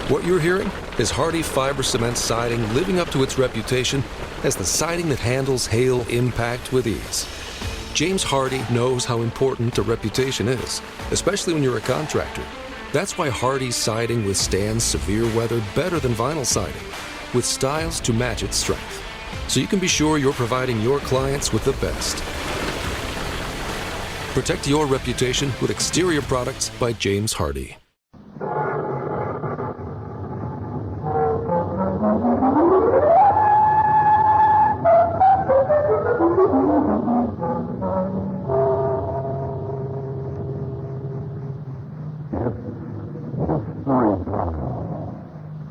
What you're hearing is Hardie fiber cement siding living up to its reputation as the siding that handles hail impact with ease. James Hardie knows how important a reputation is, especially when you're a contractor. That's why Hardie siding withstands severe weather better than vinyl siding, with styles to match its strength. So you can be sure you're providing your clients with the best. Protect your reputation with exterior products by James Hardie.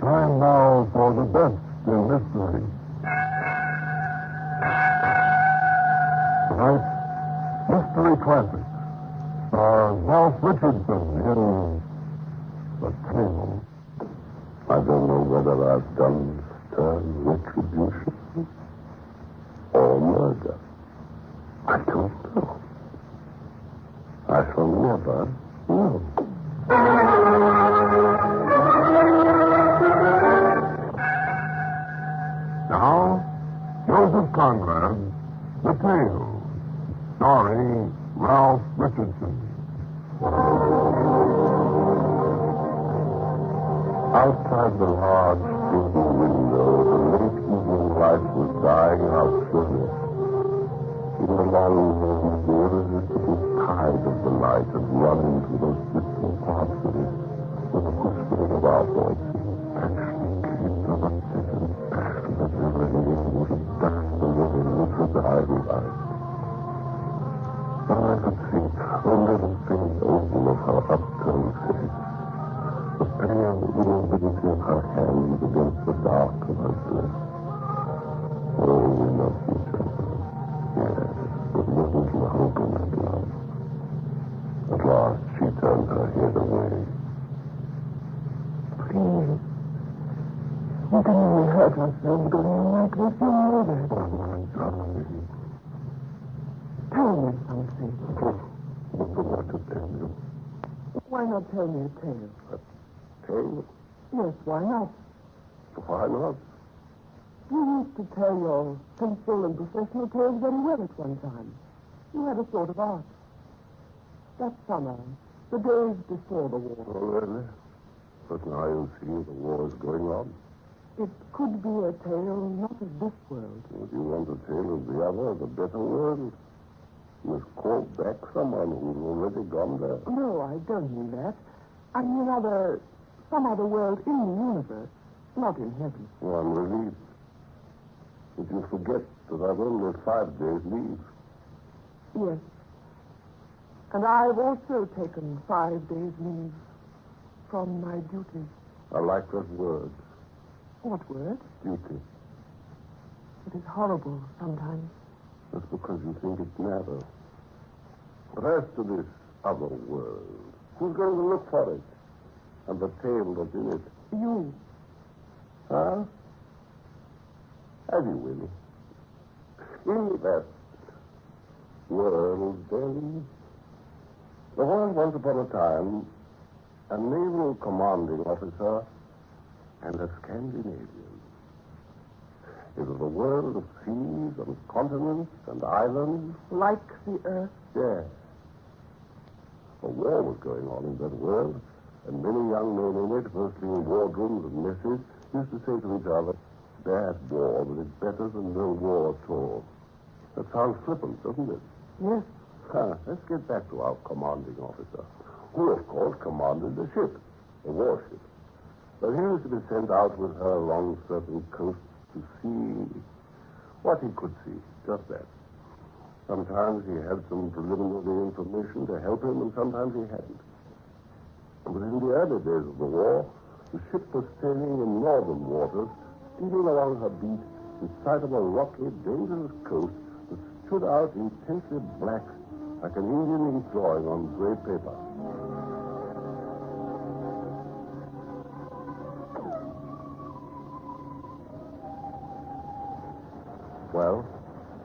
Time now for the best in mystery. Tonight's Mystery Classic stars Ralph Richardson in The Tale. I don't know whether I've done retribution or murder. I don't know. I shall never know. Now, Joseph Conrad's The Tale, starring Ralph Richardson. Outside the large student window, the late evening light was dying out slowly. In the long room, the irresistible tide of the light had run into those distant parts of it, with the whispering of our voices, passionately interrupted and passionately ringing, would have dashed the room with the dying light. But I could see only the faint oval of her upturned face, the pale immobility of her hands against the dark of her dress. Oh, we loved each other. Yes, but there was little hope in that love. At last, she turned her head away. Please, you can only hurt ourselves going like this. You know that. Oh, my darling. Tell me something. I don't know what to tell you. Why not tell me a tale? Tale? Yes, why not? Why not? You used to tell your simple and professional tales very well at one time. You had a sort of art. That summer, the days before the war. Oh, really? But now you see the war is going on. It could be a tale not of this world. If you want a tale of the other, the better world, you must call back someone who's already gone there. No, I don't mean that. I mean some other world in the universe, not in heaven. Oh, I'm relieved. But you forget that I've only 5 days leave. Yes. And I've also taken 5 days leave from my duty. I like that word, What word? duty. It is horrible sometimes. That's because you think it matters. But as to this other world, who's going to look for it? And the tale that's in it? You. Huh? Have you, Willie? In that world, then, there was once upon a time a naval commanding officer and a Scandinavian. It was a world of seas and continents and islands. Like the earth. Yes. A war was going on in that world, and many young men in it, mostly in wardrooms and messes, used to say to each other, "Bad war, but it's better than no war at all." That sounds flippant, doesn't it? Yes. Let's get back to our commanding officer, who, of course, commanded the ship, a warship. But he used to be sent out with her along certain coasts to see what he could see, just that. Sometimes he had some preliminary information to help him, and sometimes he hadn't. But in the early days of the war, the ship was sailing in northern waters, steaming along her beat in sight of a rocky, dangerous coast that stood out intensely black like an Indian ink drawing on gray paper. Well,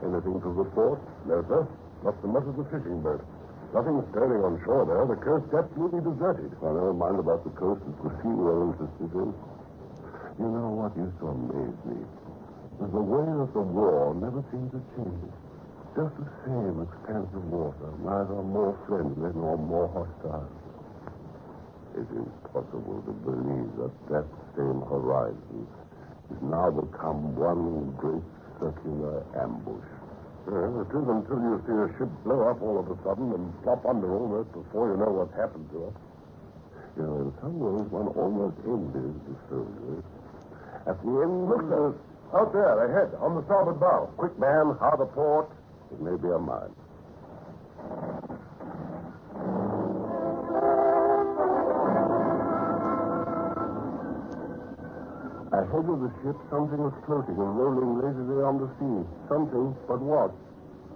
anything to report? No, sir. Not so much as a fishing boat. Nothing stirring on shore there. The coast absolutely deserted. Well, never mind about the coast. It's the sea we're interested in. You know what used to amaze me? Was the way that the war never seemed to change. Just the same expanse of water, neither more friendly nor more hostile. It is possible to believe that that same horizon is now become one great circular ambush. It is until you see a ship blow up all of a sudden and flop under almost before you know what's happened to it. You know, in some ways, one almost envies the soldiers. At the end... Look, sir. Out there, ahead, on the starboard bow. Quick, man. Hard aport. It may be a mine. Ahead of the ship, something was floating and rolling lazily on the sea. Something, but what?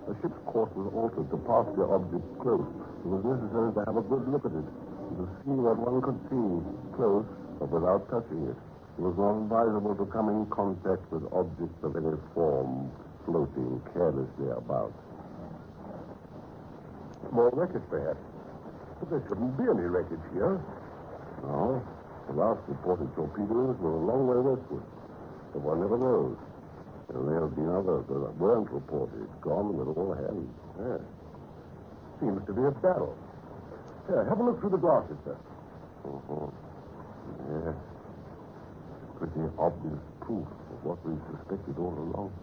The ship's course was altered to pass the object close. It was necessary to have a good look at it, to see what one could see, close, but without touching it. It was not advisable to come in contact with objects of any form floating carelessly about. Small wreckage, perhaps. But there shouldn't be any wreckage here. No. The last reported torpedoes were a long way westward. But one never knows. There may have been others that weren't reported, gone with all hands. Yes. Seems to be a battle. Here, have a look through the glasses, sir. Uh-huh. Yes. Pretty obvious proof of what we suspected all along.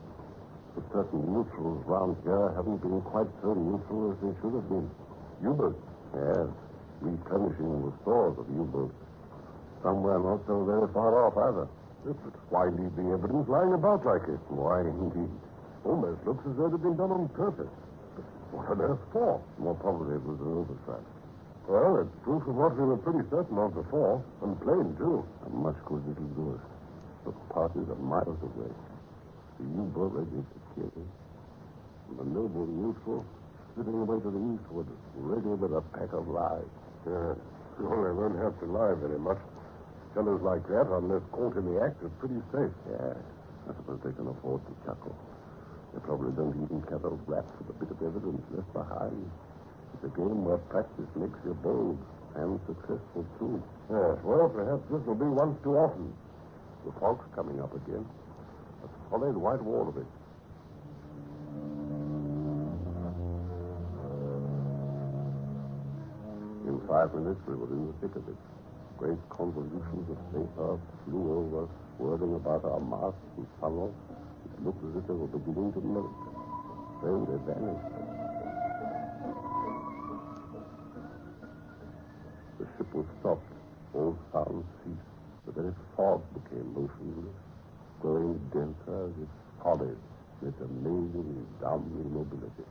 But certain neutrals round here haven't been quite so neutral as they should have been. U-boats? Yes. Replenishing the stores of U-boats. Somewhere not so very far off, either. Yes, but why leave the evidence lying about like it? Why, indeed. Almost looks as though it had been done on purpose. But what on earth for? More probably it was an oversight. Well, it's proof of what we were pretty certain of before. And plain, too. And much good it'll do us. The parties are miles away. The U-boat ready to kill him. And the noble neutral sitting away to the eastward, ready with a pack of lies. Yeah. Well, they won't have to lie very much. Fellows like that, unless caught in the act, are pretty safe. Yeah. I suppose they can afford to chuckle. They probably don't even care a rap for the bit of evidence left behind. It's a game where practice makes you bold and successful, too. Yes, well, perhaps this will be once too often. The fog's coming up again. A solid white wall of it. In 5 minutes, we were in the thick of it. Great convolutions of vapor flew over, swirling about our masts and funnels. It looked as if they were beginning to melt. Then they vanished. The ship was stopped. All sounds ceased. The very fog became motionless, growing denser as if solid in its amazing, dumb immobility.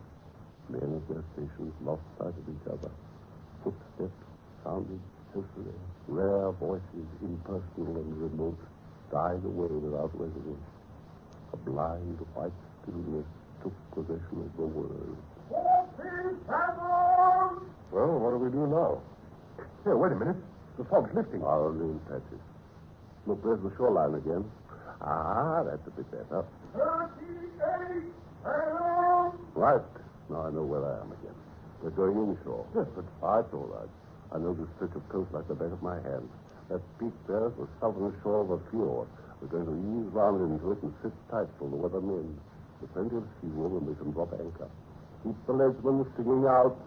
Men at their stations lost sight of each other. Footsteps sounded hastily. Rare voices, impersonal and remote, died away without resonance. A blind, white stillness took possession of the world. Well, what do we do now? Here, wait a minute. The fog's lifting. Only in patches. Look, there's the shoreline again. Ah, that's a bit better. 38! Right. Now I know where I am again. We're going inshore. Yes, but... it's all right. I know this stretch of coast like the back of my hand. That peak there is the southern shore of a fjord. We're going to ease round into it and sit tight till the weather mends. There's plenty of sea room and we can drop anchor. Keep the legsmen stinging out.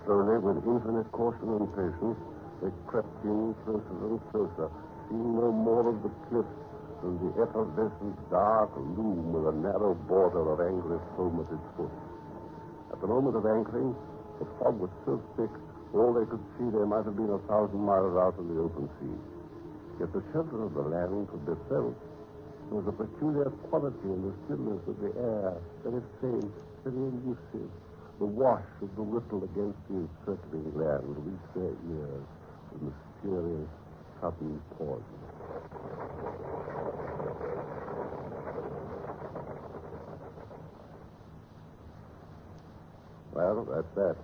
Slowly, with infinite caution and patience, they crept in closer and closer, seeing no more of the cliffs than the effervescent dark loom with a narrow border of angry foam at its foot. At the moment of anchoring, the fog was so thick, all they could see there might have been 1,000 miles out in the open sea. Yet the shelter of the land could be felt. There was a peculiar quality in the stillness of the air, very faint, very elusive. The wash of the ripple against the encircling land reached their ears with mysterious, sudden pause. Well, that's that.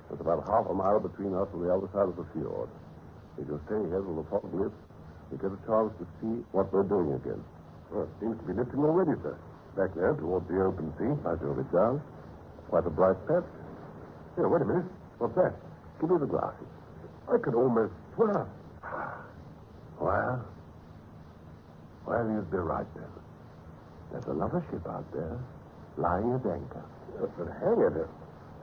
There's about half a mile between us and the other side of the fjord. We can stay here till the fog lifts. We get a chance to see what we're doing against. Well, it seems to be lifting already, sir. Back there toward the open sea. I drove it down. Quite a bright patch. Here, wait a minute. What's that? Give me the glasses. I could almost swear. Well, you'd be right then. There's another ship out there, lying at anchor. But hang it.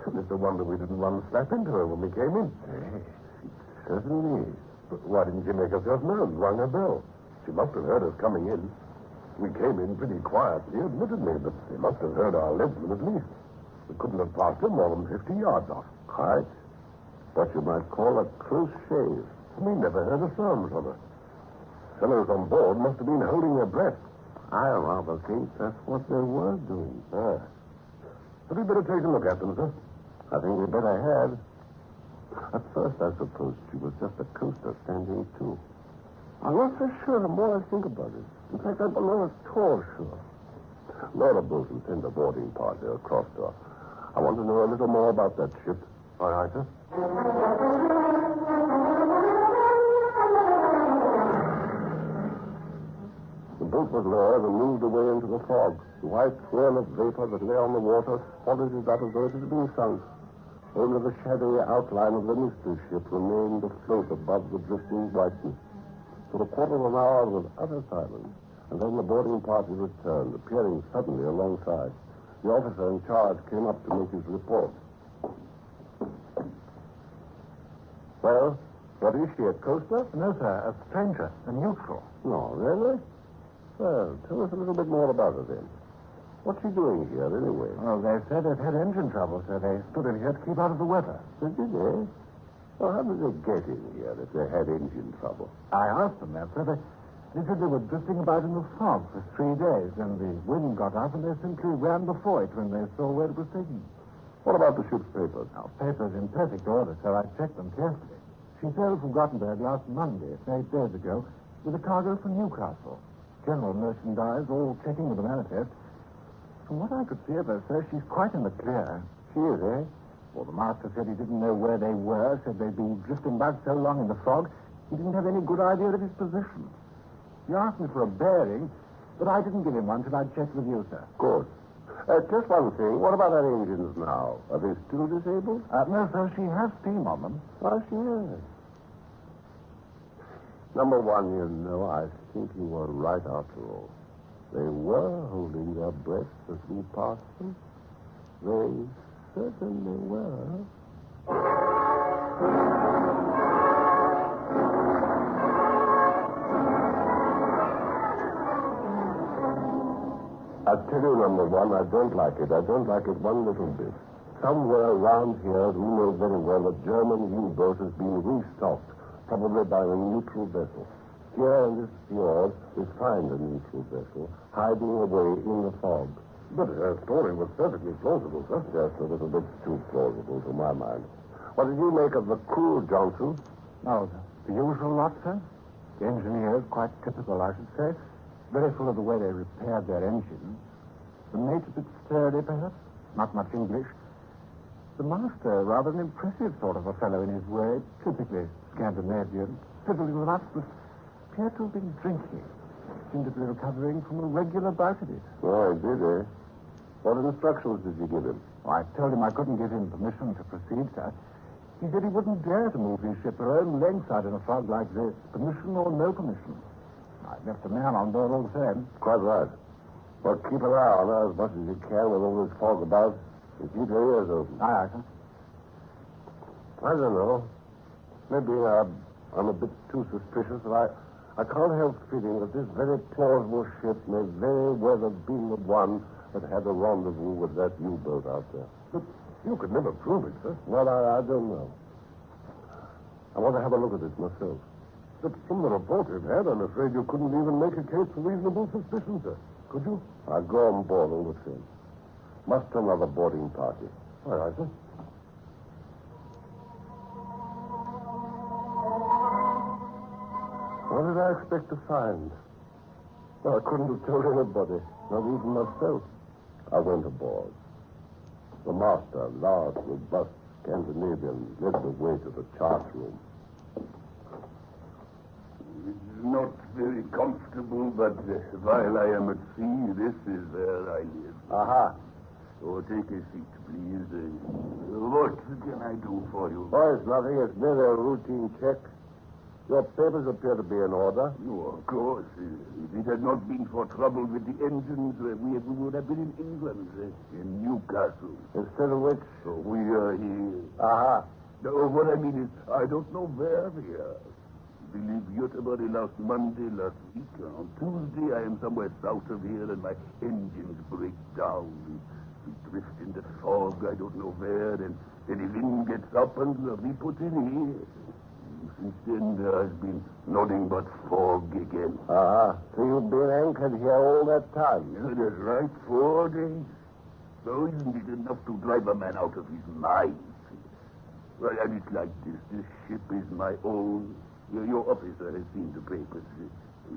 It's a wonder we didn't run slap into her when we came in. Yes, it certainly is. But why didn't she make herself known? Rung her bell. She must have heard us coming in. We came in pretty quietly, admittedly, but they must have heard our leadsman at least. We couldn't have passed him more than 50 yards off. Quite what you might call a close shave. We never heard a sound from her. Fellows on board must have been holding their breath. I rather think that's what they were doing. Had we better take a look at them, sir? I think we better had. At first, I supposed she was just a coaster standing to. I'm not so sure the more I think about it. In fact, I'm not at all sure. Laura Bolton sent a boarding party across to her. I want to know a little more about that ship. All right, sir. The boat was lowered and moved away into the fog. The white swirl of vapor that lay on the water followed it up as though it had been sunk. Only the shadowy outline of the mystery ship remained afloat above the drifting whiteness. For a quarter of an hour there was utter silence, and then the boarding party returned, appearing suddenly alongside. The officer in charge came up to make his report. Well, what is she, a coaster? No, sir. A stranger. A neutral. No, really? Well, tell us a little bit more about her then. What's she doing here, anyway? Well, they said they'd had engine trouble, so they stood in here to keep out of the weather. Did they? Well, how did they get in here if they had engine trouble? I asked them that, sir. They said they were drifting about in the fog for 3 days. Then the wind got up, and they simply ran before it when they saw where it was taking. What about the ship's papers? Our papers in perfect order, sir. I checked them carefully. She sailed from Gothenburg last Monday, 8 days ago, with a cargo from Newcastle. General merchandise, all checking with the manifest. From what I could see of her, sir, she's quite in the clear. She is, eh? Well, the master said he didn't know where they were, said they'd been drifting about so long in the fog, he didn't have any good idea of his position. He asked me for a bearing, but I didn't give him one till I'd checked with you, sir. Good. Just one thing. What about her engines now? Are they still disabled? No, sir, she has steam on them. Oh, she is. Number one, you know, I think you were right after all. They were holding their breath as we passed them. They certainly were. I tell you, number one, I don't like it. I don't like it one little bit. Somewhere around here, we know very well a German U-boat has been restocked, probably by a neutral vessel. Here in this fjord, we find a neutral vessel hiding away in the fog. But her story was perfectly plausible, sir. Just a little bit too plausible to my mind. What did you make of the crew, Johnson? Oh, the usual lot, sir. The engineers, quite typical, I should say. Very full of the way they repaired their engines. The mate a bit sturdy, perhaps. Not much English. The master, rather an impressive sort of a fellow in his way. Typically Scandinavian. Civil enough, but appeared to have been drinking. Seemed to be recovering from a regular bout of it. Oh, did he? What instructions did you give him? Oh, I told him I couldn't give him permission to proceed, sir. He said he wouldn't dare to move his ship her own length out in a fog like this, permission or no permission. I left a man on board all the same. Quite right. Well, keep an eye on her as much as you can with all this fog about, and keep your ears open. Aye, sir. I don't know. Maybe I'm a bit too suspicious, but I can't help feeling that this very plausible ship may very well have been the one that had a rendezvous with that U-boat out there. But you could never prove it, sir. Well, I don't know. I want to have a look at it myself. But from the report you've had, I'm afraid you couldn't even make a case for reasonable suspicion, sir. Could you? I'll go on board all the same. Must another boarding party. All right, sir. What did I expect to find? Well, I couldn't have told anybody, not even myself. I went aboard. The master, large, robust Scandinavian, led the way to the chart room. not very comfortable, but while I am at sea, this is where I live. Aha. So take a seat, please. What can I do for you? Oh, it's nothing. It's merely a routine check. Your papers appear to be in order. No, of course. If it had not been for trouble with the engines, we would have been in England, in Newcastle. Instead of which? So we are here. Aha. No, what I mean is, I don't know where we are. We leave Göteborg last Monday, last week. On Tuesday, I am somewhere south of here, and my engines break down. We drift into fog, I don't know where, and the wind gets up and we put in here. Since then, there has been nothing but fog again. Aha. So you've been anchored here all that time? Yeah, that's right, 4 days. So isn't it enough to drive a man out of his mind? Well, and it's like this. This ship is my own. Your officer has seen the papers.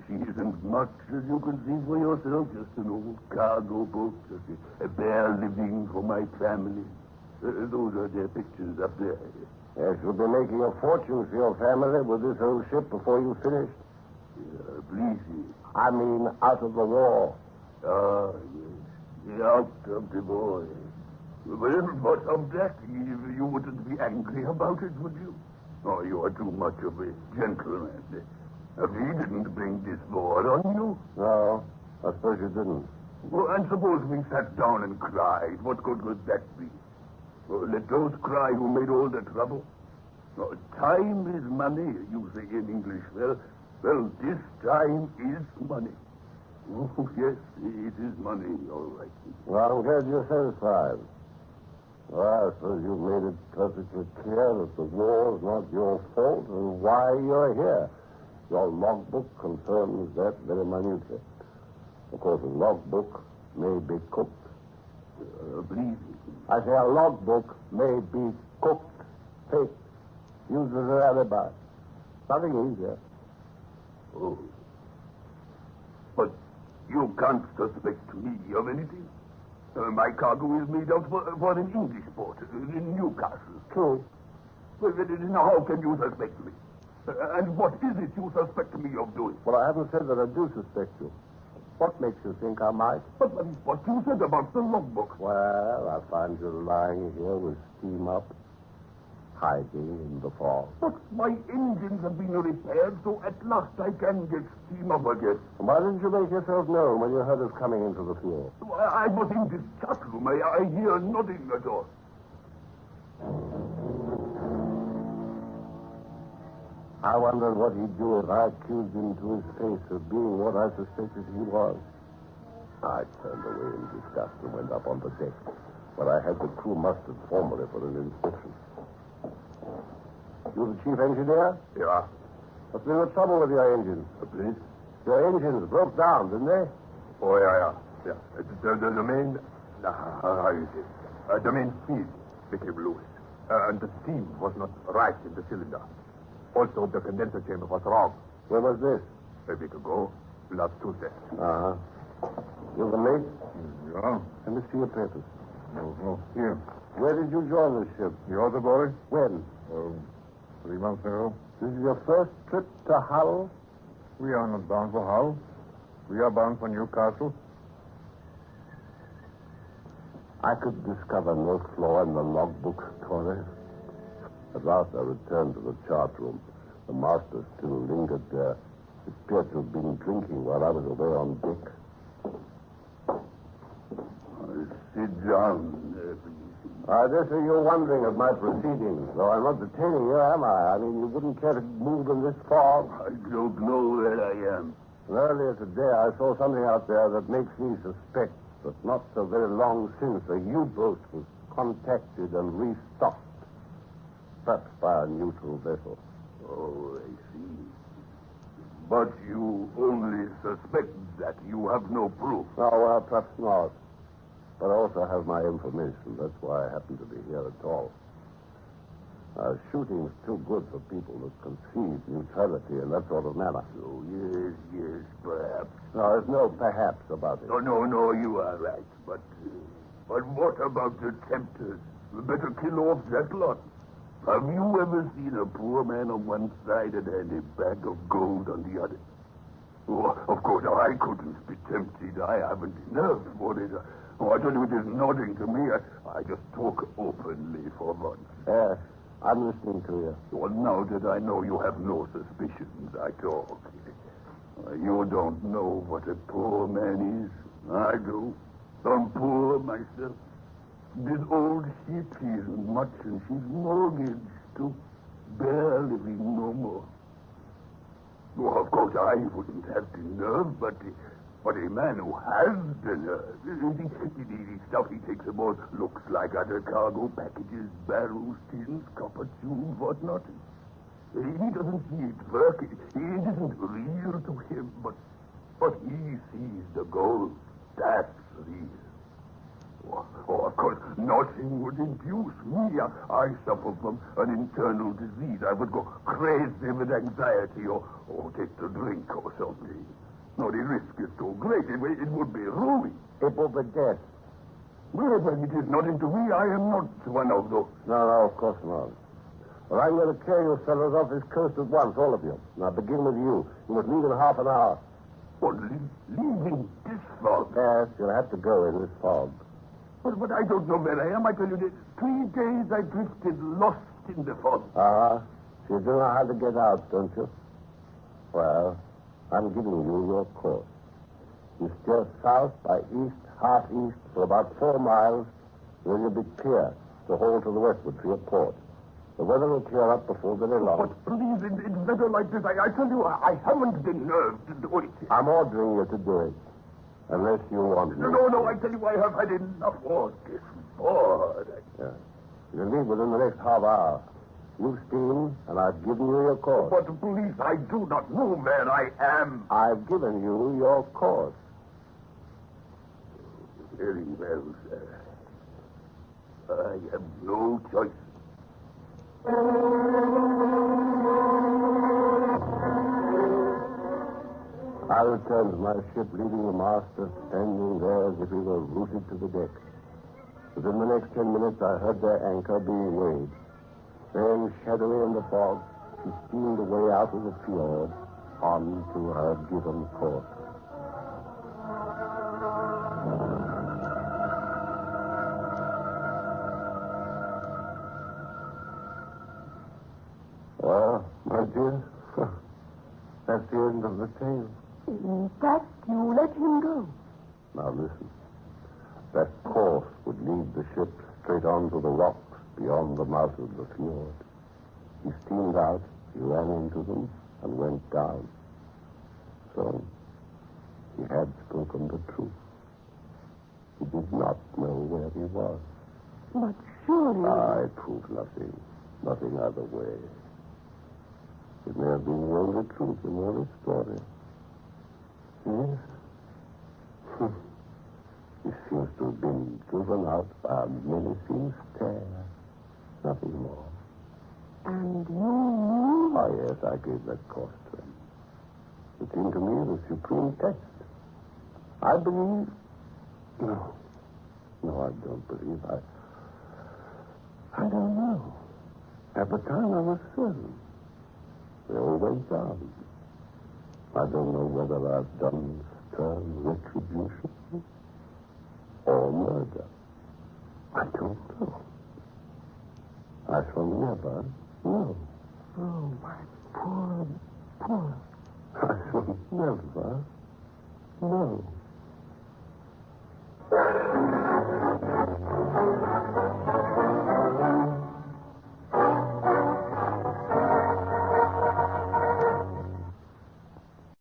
She isn't much, as you can see for yourself. Just an old cargo boat. Just a bare living for my family. Those are their pictures up there. Yes, you'll be making a fortune for your family with this old ship before you finish. Please. I mean, out of the war. Ah, yes. Out of the war. Well, but of that, you wouldn't be angry about it, would you? Oh, you are too much of a gentleman. We didn't bring this war on you. No, I suppose you didn't. Well, and suppose we sat down and cried. What good would that be? Well, let those cry who made all the trouble. No, time is money, you say in English. Well, this time is money. Oh, yes, it is money, all right. Well, I'm glad you're satisfied. Well, I suppose you've made it perfectly clear that the war is not your fault and why you're here. Your logbook confirms that very minutely. Of course, a logbook may be cooked. Please. I say a logbook may be cooked, faked, used as an alibi. Nothing easier. Oh. But you can't suspect me of anything. My cargo is made out for an English port in Newcastle. True. Well, then how can you suspect me? And what is it you suspect me of doing? Well, I haven't said that I do suspect you. What makes you think I might? But what you said about the logbook. Well, I find you lying here with steam up, hiding in the fog. But my engines have been repaired, so at last I can get steam up again. Why didn't you make yourself known when you heard us coming into the field? I was in this chat room. I hear nothing at all. I wondered what he'd do if I accused him to his face of being what I suspected he was. I turned away in disgust and went up on the deck, but I had the crew mustered formally for an inspection. You the chief engineer? Yeah. What's been the trouble with your engines? Please? Your engines broke down, didn't they? Oh, yeah. The main... how you say? The main speed became loose. And the steam was not right in the cylinder. Also, the condenser chamber was wrong. When was this? A week ago, last Tuesday. Uh-huh. You the mate? Yeah. Let me see your papers. Oh, here. Where did you join this ship? Göteborg? When? 3 months ago. This is your first trip to Hull? We are not bound for Hull. We are bound for Newcastle. I could discover no flaw in the logbook story. At last I returned to the chart room. The master still lingered there. He appeared to have been drinking while I was away on deck. Sit down, please. I dare say you're wondering of my proceedings, though I'm not detaining you, am I? I mean, you wouldn't care to move in this fog? I don't know where I am. Earlier today, I saw something out there that makes me suspect that not so very long since a U-boat was contacted and restocked. Perhaps by a neutral vessel. Oh, I see. But you only suspect that. You have no proof. Oh, well, perhaps not. But I also have my information. That's why I happen to be here at all. Shooting's too good for people that conceive neutrality in that sort of manner. Oh, yes, perhaps. No, there's no perhaps about it. No, you are right. But what about the tempters? We better kill off that lot. Have you ever seen a poor man on one side and a bag of gold on the other? Oh, of course, I couldn't be tempted. I haven't nerves for it. Oh, I tell you, it is nodding to me. I just talk openly for once. Yes, I'm listening to you. Well, now that I know you have no suspicions, I talk. You don't know what a poor man is. I do. I'm poor myself. This old ship isn't much, and she's mortgaged to bear living no more. Well, of course, I wouldn't have the nerve, but a man who has the nerve, the stuff he takes aboard looks like other cargo packages, barrels, tins, copper tubes, whatnot. He doesn't see it working. It isn't real to him, but he sees the gold. That's real. Oh, of course, nothing would induce me. I suffer from an internal disease. I would go crazy with anxiety or take to drink or something. No, the risk is too great. It would be ruin. It will be death. Well, it is nothing to me. I am not one of those. No, of course not. Well, I'm going to carry you fellows off this coast at once, all of you. Now, begin with you. You must leave in half an hour. Well, leaving this fog? Yes, you'll have to go in this fog. But I don't know where I am. I tell you, 3 days I drifted lost in the fog. Uh-huh. So you do know how to get out, don't you? Well, I'm giving you your course. You steer south by east, half east, for about 4 miles, then you'll be clear to hold to the westward to your port. The weather will clear up before very long. But please, in weather like this, I tell you, I haven't the nerve to do it. I'm ordering you to do it. Unless you want me. No, I tell you, I have had enough of this. Bored. Yeah. You'll leave within the next half hour. You steam, and I've given you your course. But please, I do not know where I am. I've given you your course. Very well, sir. I have no choice. I returned to my ship, leaving the master standing there as if he were rooted to the deck. Within the next 10 minutes, I heard their anchor being weighed. Then, shadowy in the fog, she steamed away out of the fjord on to her given course. Well, my dear, that's the end of the tale. In fact, you let him go. Now listen. That course would lead the ship straight onto the rocks beyond the mouth of the fjord. He steamed out, he ran into them, and went down. So, he had spoken the truth. He did not know where he was. But surely... I prove nothing. Nothing either way. It may have been the only truth in all the story. Yes. He seems to have been driven out by a menacing stare. Nothing more. And you knew? Ah, yes, I gave that course to him. It seemed to me the supreme test. I believe... No, I don't believe. I don't know. At the time, I was certain. They all went down. I don't know whether I've done stern retribution